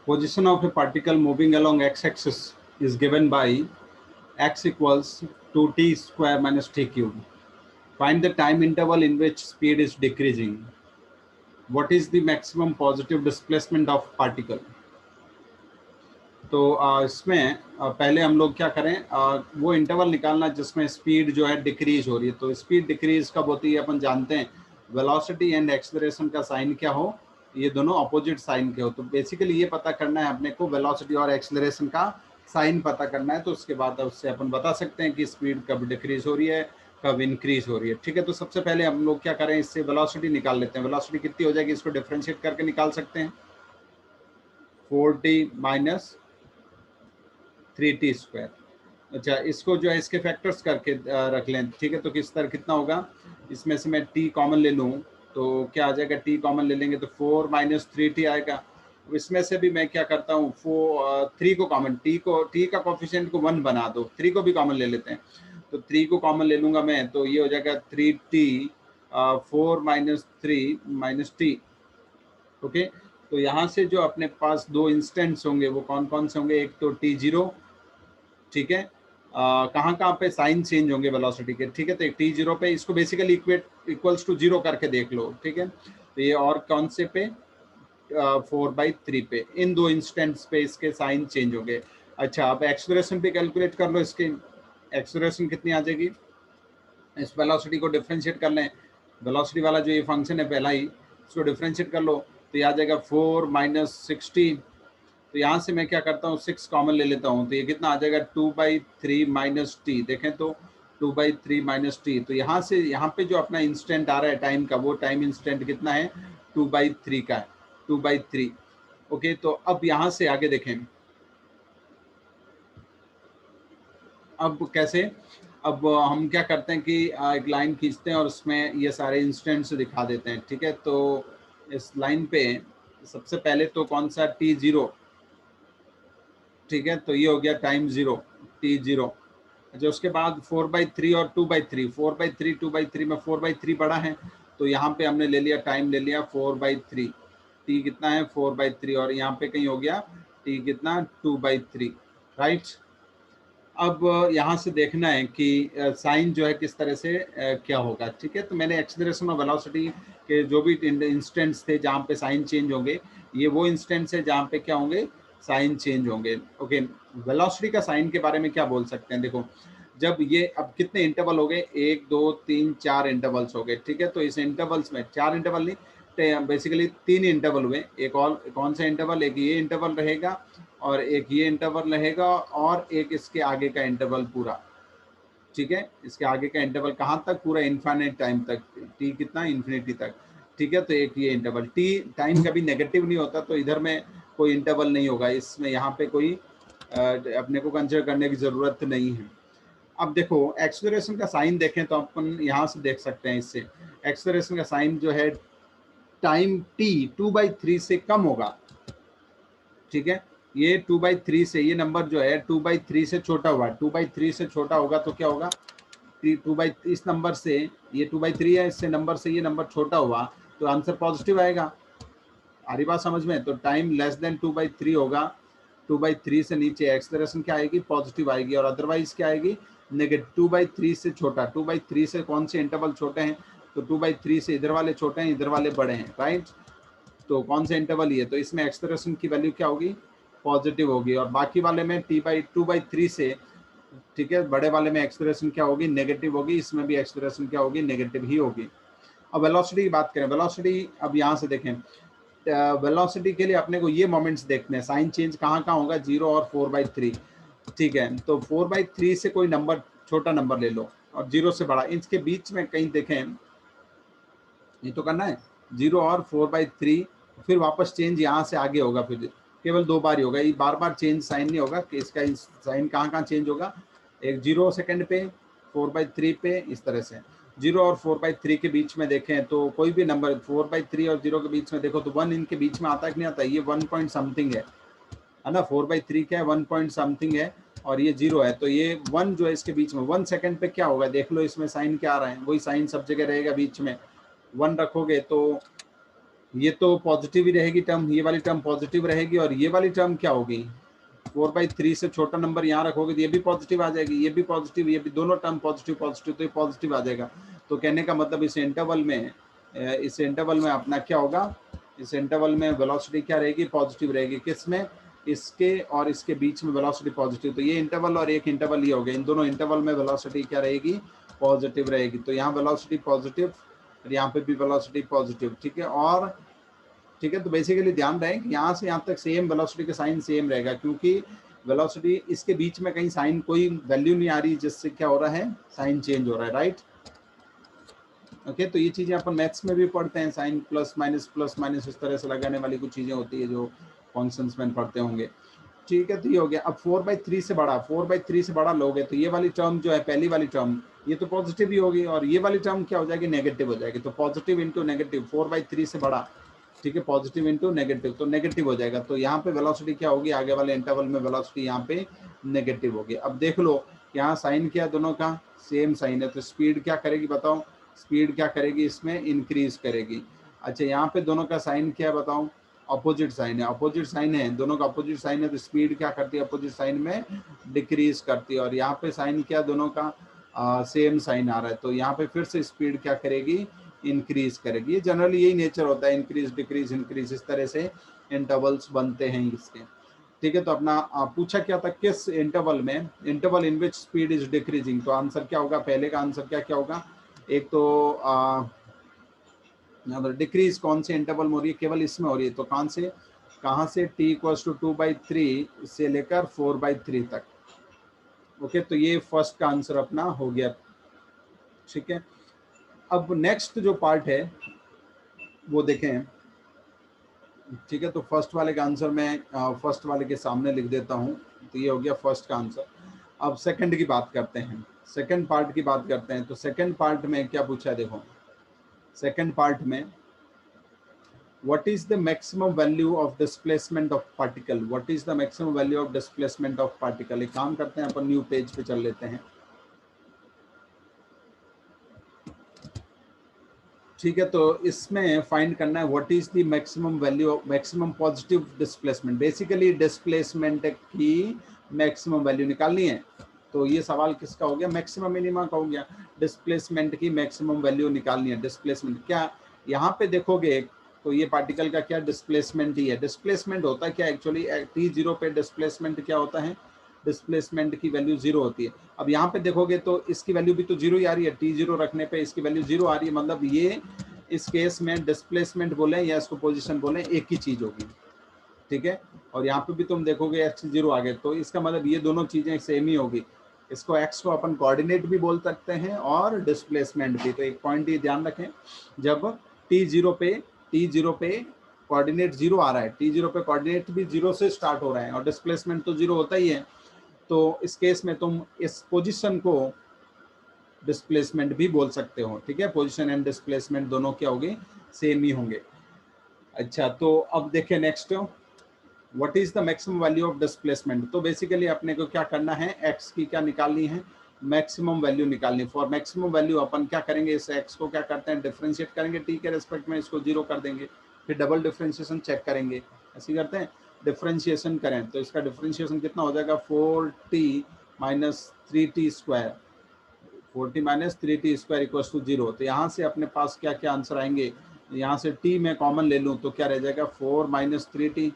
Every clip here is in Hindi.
Position of a particle moving along x-axis is given by x equals 2t square minus t cube. Find the time interval in which speed is decreasing. What is the maximum positive displacement of particle? तो इसमें पहले हम लोग क्या करें, वो इंटरवल निकालना जिसमें स्पीड जो है डिक्रीज हो रही है. तो स्पीड डिक्रीज कब होती है अपन जानते हैं, वेलोसिटी एंड एक्सेलरेशन का साइन क्या हो, ये दोनों अपोजिट साइन के हो. तो बेसिकली ये पता करना है अपने को, वेलोसिटी और एक्सेलरेशन का साइन पता करना है. तो उसके बाद उससे अपन बता सकते हैं कि स्पीड कब डिक्रीज हो रही है, कब इंक्रीज हो रही है. ठीक है, तो सबसे पहले हम लोग क्या करें, इससे वेलोसिटी निकाल लेते हैं. वेलोसिटी कितनी हो जाएगी, इसको डिफरेंशिएट करके निकाल सकते हैं. 4t minus 3t square. अच्छा, इसको जो है इसके फैक्टर्स करके रख लें. ठीक है, तो किस तरह कितना होगा, इसमें से मैं t कॉमन ले लूँ तो क्या आ जाएगा, t कॉमन ले लेंगे तो 4 माइनस 3t आएगा. इसमें से भी मैं क्या करता हूँ, 3 को कॉमन, t का कोफिशिएंट को 1 बना दो, 3 को भी कॉमन ले लेते हैं. तो 3 को कॉमन ले लूँगा मैं, तो ये हो जाएगा 3t 4 minus 3 minus t. Okay, तो यहाँ से जो अपने पास दो इंस्टेंट्स होंगे वो कौन कौन से होंगे, एक तो t0. ठीक है, कहाँ कहाँ पे साइन चेंज होंगे वेलोसिटी के. ठीक है, तो एक t0 पे, इसको बेसिकली इक्वल्स टू 0 करके देख लो. ठीक है, तो ये और कौन से पे, 4/3 पे, इन दो इंस्टेंट्स पे इसके साइन चेंज होंगे. अच्छा, अब एक्सेलरेशन पे कैलकुलेट कर लो. इसकी एक्सेलरेशन कितनी आ जाएगी, इस वेलोसिटी को डिफरेंशिएट कर लें. वेलोसिटी वाला जो ये फंक्शन है पहला ही, इसको डिफरेंशिएट कर लो तो ये आ जाएगा 4 माइनस 60. तो यहाँ से मैं क्या करता हूँ, 6 कॉमन ले लेता हूँ, तो ये कितना आ जाएगा 2/3 माइनस टी. देखें तो 2/3 माइनस टी. तो यहाँ से यहाँ पे जो अपना इंस्टेंट आ रहा है टाइम का, वो टाइम इंस्टेंट कितना है, 2/3 का है, 2/3. ओके, तो अब यहाँ से आगे देखें, अब कैसे, अब हम क्या करते हैं कि एक लाइन खींचते हैं और उसमें ये सारे इंस्टेंट्स दिखा देते हैं. ठीक है, तो इस लाइन पे सबसे पहले तो कौन सा, t0. ठीक है, तो ये हो गया टाइम 0, t0. अच्छा, उसके बाद 4/3 और 2/3. 4/3 2/3 में 4/3 बड़ा है, तो यहाँ पे हमने ले लिया, टाइम ले लिया 4/3. t कितना है, 4/3, और यहाँ पे कहीं हो गया t कितना, 2/3. राइट. अब यहाँ से देखना है कि साइन जो है किस तरह से क्या होगा. ठीक है, तो मैंने एक्सेलरेशन और वेलोसिटी के जो भी इंस्टेंट्स थे जहाँ पे साइन चेंज होंगे, ये वो इंस्टेंट्स है जहाँ पे क्या होंगे, साइन चेंज होंगे. ओके, वेलोसिटी का साइन के बारे में क्या बोल सकते हैं, देखो, जब ये, अब कितने इंटरवल हो गए, 1 2 3 4 इंटरवल्स हो गए. ठीक है, तो इस इंटरवल्स में 4 इंटरवल नहीं, बेसिकली 3 इंटरवल हुए. एक और कौन सा इंटरवल, एक ये इंटरवल रहेगा और एक ये इंटरवल रहेगा और एक इसके आगे का इंटरवल पूरा. ठीक है, इसके आगे का इंटरवल कहाँ तक, पूरा इन्फाइनाइट टाइम तक, टी कितना, इन्फिनिटी तक. ठीक है, तो एक ये इंटरवल, टी टाइम कभी नेगेटिव नहीं होता, तो इधर में कोई इंटरवल नहीं होगा, इसमें यहाँ पे कोई अपने को कंसिडर करने की ज़रूरत नहीं है. अब देखो, एक्सेलरेशन का साइन देखें तो अपन यहाँ से देख सकते हैं, इससे एक्सेलरेशन का साइन जो है टाइम t 2/3 से कम होगा. ठीक है, ये 2/3 से, ये नंबर जो है 2/3 से छोटा हुआ, 2/3 से छोटा होगा तो क्या होगा, 2/, इस नंबर से, ये 2/3 है, इससे नंबर से ये नंबर छोटा हुआ तो आंसर पॉजिटिव आएगा. आ रही बात समझ में, तो टाइम लेस देन 2/3 होगा, 2/3 से नीचे एक्सेलरेशन क्या आएगी, पॉजिटिव आएगी, और अदरवाइज क्या आएगी, नेगेटिव. 2/3 से छोटा, 2/3 से कौन से इंटरवल छोटे हैं, तो 2/3 से इधर वाले छोटे हैं, इधर वाले बड़े हैं. राइट, तो कौन सा इंटरवल ये, तो इसमें एक्सेलरेशन की वैल्यू क्या होगी, पॉजिटिव होगी, और बाकी वाले में 2/3 से, ठीक है, बड़े वाले में एक्सेलरेशन क्या होगी, नेगेटिव होगी, इसमें भी एक्सेलरेशन क्या होगी, नेगेटिव ही होगी. अब वेलोसिटी की बात करें, वेलोसिटी अब यहाँ से देखें, वेलोसिटी के लिए अपने को ये मोमेंट्स देखने हैं, साइन चेंज कहाँ कहाँ होगा, 0 और 4/3. ठीक है, तो 4/3 से कोई नंबर, छोटा नंबर ले लो, और 0 से बड़ा, इसके बीच में कहीं देखें, ये तो करना है 0 और 4/3, फिर वापस चेंज यहाँ से आगे होगा, फिर केवल 2 बार ही होगा, ये बार बार चेंज साइन नहीं होगा, कि इसका साइन कहाँ कहाँ चेंज होगा, एक 0 सेकंड पे, 4/3 पे, इस तरह से. 0 और 4/3 के बीच में देखें तो कोई भी नंबर 4/3 और 0 के बीच में देखो तो 1 इनके बीच में आता है कि नहीं आता, ये 1 पॉइंट समथिंग है ना, 4/3 क्या है, 1 पॉइंट समथिंग है, और ये 0 है, तो ये 1 जो है इसके बीच में, 1 सेकंड पे क्या होगा, देख लो इसमें साइन क्या आ रहा है, वही साइन सब जगह रहेगा बीच में. 1 रखोगे तो ये तो पॉजिटिव ही रहेगी टर्म, ये वाली टर्म पॉजिटिव रहेगी, और ये वाली टर्म क्या होगी, 4/3 से छोटा नंबर यहाँ रखोगे तो ये भी पॉजिटिव आ जाएगी, ये भी पॉजिटिव, ये भी, दोनों टर्म पॉजिटिव पॉजिटिव, तो ये पॉजिटिव आ जाएगा। तो कहने का मतलब इस इंटरवल में अपना क्या होगा, इस इंटरवल में वेलोसिटी क्या रहेगी, पॉजिटिव रहेगी। किसमें, इसके और इसके बीच में वेलोसिटी पॉजिटिव। तो ये इंटरवल और एक इंटरवल ये हो गया, इन दोनों इंटरवल में वेलोसिटी क्या रहेगी, पॉजिटिव रहेगी। तो यहाँ वेलोसिटी पॉजिटिव और यहाँ पे भी वेलोसिटी पॉजिटिव, ठीक है। और ठीक है, तो बेसिकली ध्यान रहे कि यहाँ से यहाँ तक सेम वेलोसिटी का साइन सेम रहेगा, क्योंकि वेलोसिटी इसके बीच में कहीं साइन कोई वैल्यू नहीं आ रही जिससे क्या हो रहा है, साइन चेंज हो रहा है, राइट। ओके, तो ये चीजें अपन मैथ्स में भी पढ़ते हैं, साइन प्लस माइनस इस तरह से लगाने वाली कुछ चीजें होती है जो फंक्शंस में पढ़ते होंगे। ठीक है, तो ये हो गया। अब 4/3 से बड़ा, 4/3 से बड़ा लोगे तो ये वाली टर्म जो है, पहली वाली टर्म, ये तो पॉजिटिव ही होगी, और ये वाली टर्म क्या हो जाएगी, नेगेटिव हो जाएगी। तो पॉजिटिव इंटू नेगेटिव, 4/3 से बड़ा, ठीक है, पॉजिटिव इंटू नेगेटिव, तो नेगेटिव हो जाएगा। तो यहाँ पे वेलोसिटी क्या होगी, आगे वाले इंटरवल में वेलोसिटी यहाँ पे नेगेटिव होगी। अब देख लो यहाँ साइन क्या, दोनों का सेम साइन है, तो स्पीड क्या करेगी बताओ, स्पीड क्या करेगी, इसमें इंक्रीज करेगी। अच्छा, यहाँ पे दोनों का साइन क्या है बताओ, अपोजिट साइन है, अपोजिट साइन है, दोनों का अपोजिट साइन है, तो स्पीड क्या करती है, अपोजिट साइन में डिक्रीज करती है। और यहाँ पे साइन क्या, दोनों का सेम साइन आ रहा है, तो यहाँ पे फिर से स्पीड क्या करेगी, इंक्रीज करेगी। ये जनरली यही नेचर होता है, इंक्रीज डिक्रीज इंक्रीज, इस तरह से इंटरवल्स बनते हैं इसके। ठीक है, तो अपना पूछा क्या था, किस इंटरवल में, interval in which speed is decreasing, तो आंसर क्या होगा, पहले का आंसर क्या क्या होगा, एक तो डिक्रीज कौन से इंटरवल में हो रही है, केवल इसमें हो रही है, तो कहाँ से t = 2/3 से लेकर 4/3 तक। ओके, तो ये फर्स्ट का आंसर अपना हो गया, ठीक है। अब नेक्स्ट जो पार्ट है वो देखें, ठीक है, तो फर्स्ट वाले का आंसर मैं फर्स्ट वाले के सामने लिख देता हूँ, तो ये हो गया फर्स्ट का आंसर। अब सेकंड की बात करते हैं, सेकंड पार्ट की बात करते हैं। तो सेकंड पार्ट में क्या पूछा है, देखो सेकंड पार्ट में, what is the maximum value of displacement of particle, what is the maximum value of displacement of particle। एक काम करते हैं, अपन न्यू पेज पे चल लेते हैं, ठीक है। तो इसमें फाइंड करना है what is the maximum value, maximum positive displacement, basically displacement की मैक्सिमम वैल्यू निकालनी है। तो ये सवाल किसका हो गया, मैक्सिमम मिनिमा का हो गया, डिस्प्लेसमेंट की मैक्सिमम वैल्यू निकालनी है। डिस्प्लेसमेंट क्या, यहाँ पे देखोगे तो ये पार्टिकल का क्या डिस्प्लेसमेंट ही है। डिस्प्लेसमेंट होता है क्या एक्चुअली, t0 पे डिस्प्लेसमेंट क्या होता है, डिस्प्लेसमेंट की वैल्यू 0 होती है। अब यहाँ पे देखोगे तो इसकी वैल्यू भी तो 0 ही आ रही है, t0 रखने पे इसकी वैल्यू 0 आ रही है, मतलब ये इस केस में डिस्प्लेसमेंट बोले या इसको पोजीशन बोले, एक ही चीज होगी, ठीक है। और यहाँ पे भी तुम देखोगे x 0 आ गए, तो इसका मतलब ये दोनों चीजें सेम ही होगी। इसको x को अपन कोऑर्डिनेट भी बोल सकते हैं और डिस्प्लेसमेंट भी। तो एक पॉइंट ये ध्यान रखें, जब t0 पे कोऑर्डिनेट 0 आ रहा है, t0 पे कोऑर्डिनेट भी 0 से स्टार्ट हो रहा है और डिस्प्लेसमेंट तो 0 होता ही है, तो इस केस में तुम इस पोजीशन को डिस्प्लेसमेंट भी बोल सकते हो, ठीक है। पोजीशन एंड डिस्प्लेसमेंट दोनों क्या होंगे, सेम ही होंगे। अच्छा, तो अब देखें next, what is the maximum value of displacement. तो बेसिकली अपने को क्या करना है, एक्स की क्या निकालनी है, मैक्सिमम वैल्यू निकालनी। फॉर मैक्सिमम वैल्यू अपन क्या करेंगे, इस एक्स को क्या करते हैं, डिफरेंशिएट करेंगे टी के रेस्पेक्ट में, इसको 0 कर देंगे, फिर डबल डिफरेंशिएशन चेक करेंगे, ऐसे करते हैं। डिफरेंशिएशन करें तो इसका डिफरेंशिएशन कितना हो जाएगा, 4t - 3t square, 4t - 3t square equals to 0। तो यहाँ से अपने पास क्या क्या आंसर आएंगे, यहाँ से t में कॉमन ले लूँ तो क्या रह जाएगा, 4 - 3t।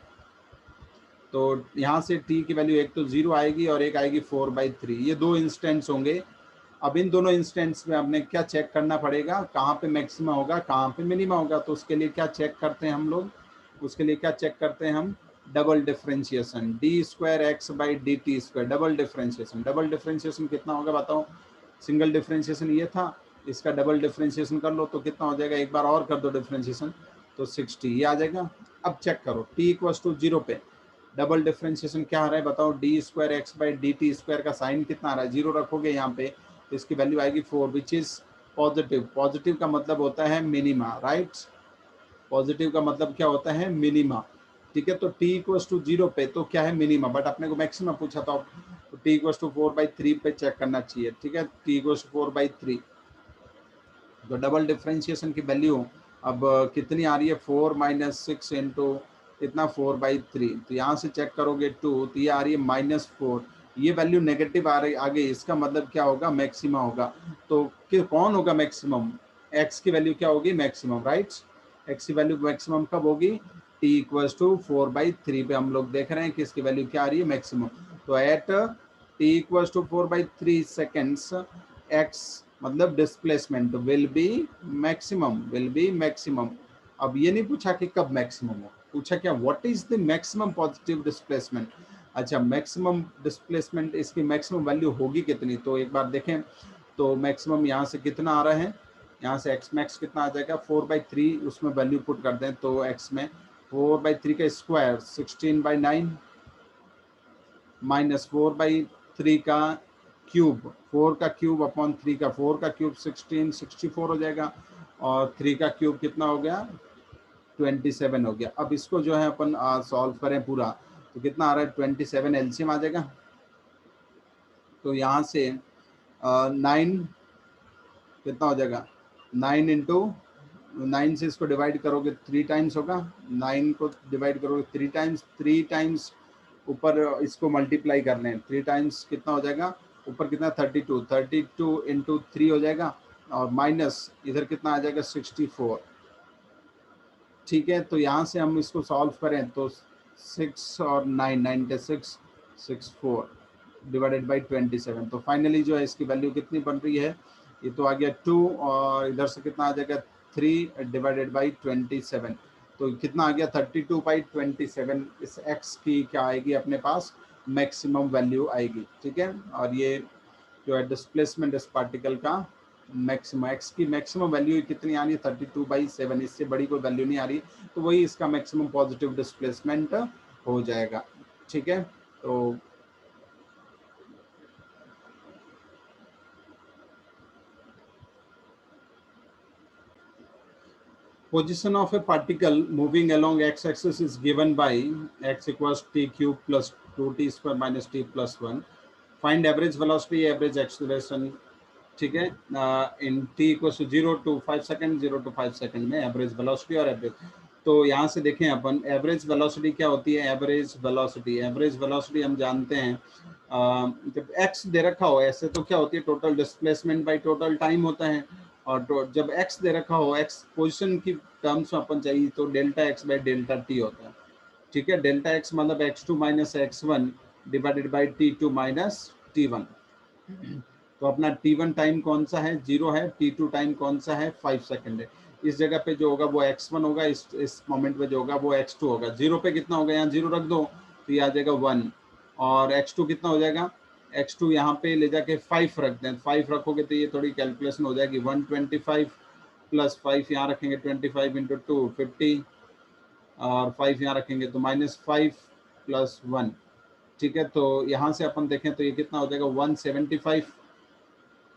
तो यहाँ से t की वैल्यू एक तो 0 आएगी और एक आएगी 4/3, ये दो इंस्टेंट्स होंगे। अब इन दोनों इंस्टेंट्स में हमने क्या चेक करना पड़ेगा, कहाँ पे मैक्सिमा होगा, कहाँ पे मिनिमा होगा। तो उसके लिए क्या चेक करते हैं हम लोग, उसके लिए क्या चेक करते हैं हम, double differentiation, d²x/dt², double differentiation. Double differentiation कितना होगा बताओ, सिंगल डिफरेंशिएशन ये था, इसका डबल डिफरेंशिएशन कर लो तो कितना हो जाएगा, एक बार और कर दो डिफरेंशिएशन तो 60 ये आ जाएगा। अब चेक करो t = 0 पे डबल डिफरेंशिएशन क्या आ रहा है बताओ, d²x/dt² का साइन कितना आ रहा है, 0 रखोगे यहाँ पे तो इसकी वैल्यू आएगी 4, विच इज पॉजिटिव। पॉजिटिव का मतलब होता है मिनिमा, राइट। पॉजिटिव का मतलब क्या होता है, मिनिमा, ठीक है। तो t = 0 पे तो क्या है, मिनिमा, बट अपने को मैक्सिमम पूछा था, तो t = 4/3 पे चेक करना चाहिए, ठीक है। t = 4/3, तो डबल डिफरेंशिएशन की वैल्यू अब कितनी आ रही है 4 माइनस 6 इंटू कितना 4/3, तो यहाँ से चेक करोगे 2, तो ये आ रही है -4। ये वैल्यू नेगेटिव आ रही आ गई, इसका मतलब क्या होगा, मैक्सिमम होगा। तो कौन होगा मैक्सिमम, एक्स की वैल्यू क्या होगी, मैक्सिमम, राइट। एक्स की वैल्यू मैक्सिमम कब होगी, t इक्वल्स टू 4/3 पे हम लोग देख रहे हैं कि इसकी वैल्यू क्या आ रही है, मैक्सिमम। तो at t equals to 4/3 seconds x मतलब डिस्प्लेसमेंट विल बी मैक्सिमम। अब ये नहीं पूछा कि कब मैक्सिमम हो, पूछा क्या, what is the maximum positive displacement. अच्छा, मैक्सिमम डिस्प्लेसमेंट, इसकी मैक्सिमम वैल्यू होगी कितनी, तो एक बार देखें। तो मैक्सिमम यहाँ से कितना आ रहा है, यहाँ से एक्स मैक्स कितना आ जाएगा 4/3, उसमें वैल्यू पुट कर दें तो एक्स में 4/3 का स्क्वायर 16/9 माइनस 4/3 का क्यूब, 4 का क्यूब अपॉन 3 का, 4 का क्यूब 16, 64 हो जाएगा, और 3 का क्यूब कितना हो गया 27 हो गया। अब इसको जो है अपन सॉल्व करें पूरा, तो कितना आ रहा है 27 एलसीएम आ जाएगा। तो यहाँ से 9 कितना हो जाएगा, 9 इंटू 9 से इसको डिवाइड करोगे 3 टाइम्स होगा, 9 को डिवाइड करोगे 3 टाइम्स ऊपर इसको मल्टीप्लाई कर लें, 3 टाइम्स कितना हो जाएगा, ऊपर कितना 32 इंटू 3 हो जाएगा, और माइनस इधर कितना आ जाएगा 64। ठीक है, तो यहाँ से हम इसको सॉल्व करें तो 6 और 9, 96, 64 डिवाइडेड बाई 27। तो फाइनली जो है इसकी वैल्यू कितनी बन रही है, ये तो आ गया 2, और इधर से कितना आ जाएगा 3 डिवाइडेड बाई 27। तो कितना आ गया 32/27। इस x की क्या आएगी अपने पास, मैक्सिमम वैल्यू आएगी। ठीक है, और ये जो है डिस्प्लेसमेंट इस पार्टिकल का मैक्सिमम, एक्स की मैक्सिमम वैल्यू कितनी आ रही है 32/7, इससे बड़ी कोई वैल्यू नहीं आ रही, तो वही इसका मैक्सिमम पॉजिटिव डिस्प्लेसमेंट हो जाएगा। ठीक है, तो position of a particle moving along x-axis is given by x equals t cube plus 2t square minus t plus 1. Find average velocity, average acceleration. ठीक है, in t equals to 0 to 5 second, 0 to 5 second में एवरेज वेलोसिटी और एवरेज। तो यहाँ से देखें अपन एवरेज वेलोसिटी क्या होती है, एवरेज वेलोसिटी हम जानते हैं, जब x दे रखा हो ऐसे तो क्या होती है, total displacement by total time होता है, और जब x दे रखा हो, x पोजिशन की टर्म्स में अपन चाहिए तो delta x by delta t होता है। ठीक है, डेल्टा x मतलब x2 minus x1 divided by t2 minus t1। तो अपना t1 टाइम कौन सा है, 0 है, t2 टाइम कौन सा है, 5 सेकंड है। इस जगह पे जो होगा वो x1 होगा, इस मोमेंट पे जो होगा वो x2 होगा। 0 पे कितना होगा, यहाँ 0 रख दो तो ये आ जाएगा 1, और x2 कितना हो जाएगा, x2 यहाँ पे ले जाके 5 रख दें, 5 रखोगे तो ये थोड़ी कैलकुलेशन हो जाएगी, 125 प्लस 5 यहाँ रखेंगे 25 इंटू 2 50, और 5 यहाँ रखेंगे तो -5 प्लस 1। ठीक है, तो यहाँ से अपन देखें तो ये कितना हो जाएगा 175।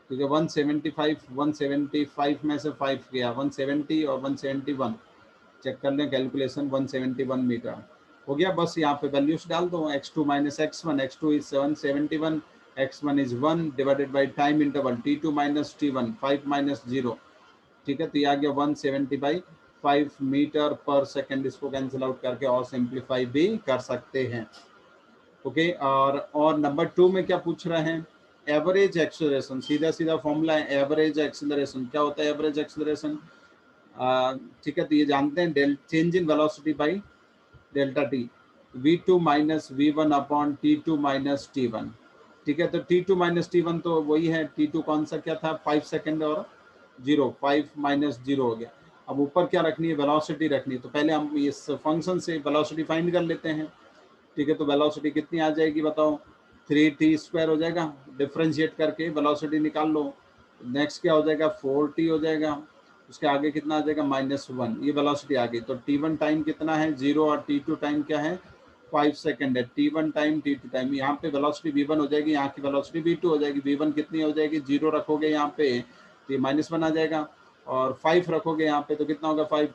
ठीक है, 175 में से 5 गया 170 और 171, चेक कर लें कैलकुलेशन, 171 मीटर हो गया। बस यहाँ पे वैल्यूज डाल दो, x2 minus x1, x2 is 771, x1 is 1 divided by time interval t2 minus t1, 5 minus 0। ठीक है, तो ये आ गया 170/5 मीटर पर सेकेंड। इसको कैंसिल आउट करके और सिंप्लीफाई भी कर सकते हैं। ओके, और नंबर 2 में क्या पूछ रहे हैं, एवरेज एक्सेलरेशन। सीधा सीधा फॉर्मूला है एवरेज एक्सेलरेशन। क्या होता है एवरेज एक्सेलरेशन, ठीक है, तो ये जानते हैं, change in velocity by delta T, v2 minus v1 upon t2 minus t1। ठीक है, तो t2 माइनस t1 तो वही है, t2 कौन सा क्या था 5 सेकंड और 0, 5 माइनस 0 हो गया। अब ऊपर क्या रखनी है, वेलोसिटी रखनी है, तो पहले हम इस फंक्शन से वेलोसिटी फाइंड कर लेते हैं। ठीक है, तो वेलोसिटी कितनी आ जाएगी बताओ, 3t² हो जाएगा, डिफ्रेंशिएट करके वेलोसिटी निकाल लो। नेक्स्ट क्या हो जाएगा 4t हो जाएगा, उसके आगे कितना आ जाएगा -1, ये वेलोसिटी आ गई। तो t1 टाइम कितना है 0, और t2 टाइम क्या है 5 सेकंड है। t1 टाइम t2 टाइम, यहाँ पे वेलोसिटी v1 हो जाएगी, यहाँ की वेलोसिटी v2 हो जाएगी। v1 कितनी हो जाएगी, 0 रखोगे यहाँ पे तो ये -1 आ जाएगा, और 5 रखोगे यहाँ पे तो कितना होगा 5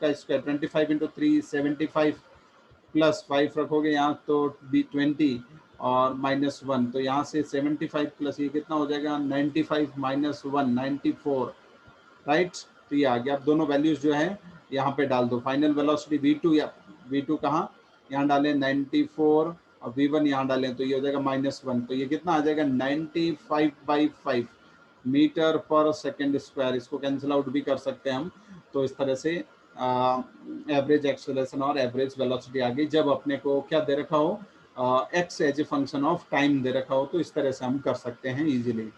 का स्क्वायर 25 इंटू 3 75, प्लस 5 रखोगे यहाँ तो 20 और -1, तो यहाँ से 75 प्लस ये कितना हो जाएगा 95 -1 94, राइट। तो ये आ गया। अब दोनों वैल्यूज जो है यहाँ पे डाल दो। फाइनल वेलोसिटी v2 या v2 कहाँ, यहाँ डालें 94 और v1 यहाँ डालें तो ये हो जाएगा -1। तो ये कितना आ जाएगा 95/5 मीटर पर सेकेंड स्क्वायर। इसको कैंसिल आउट भी कर सकते हैं हम। तो इस तरह से एवरेज एक्सेलरेशन और एवरेज वेलोसिटी आ गई जब अपने को क्या दे रखा हो, x as a function of time दे रखा हो। तो इस तरह से हम कर सकते हैं इजीली।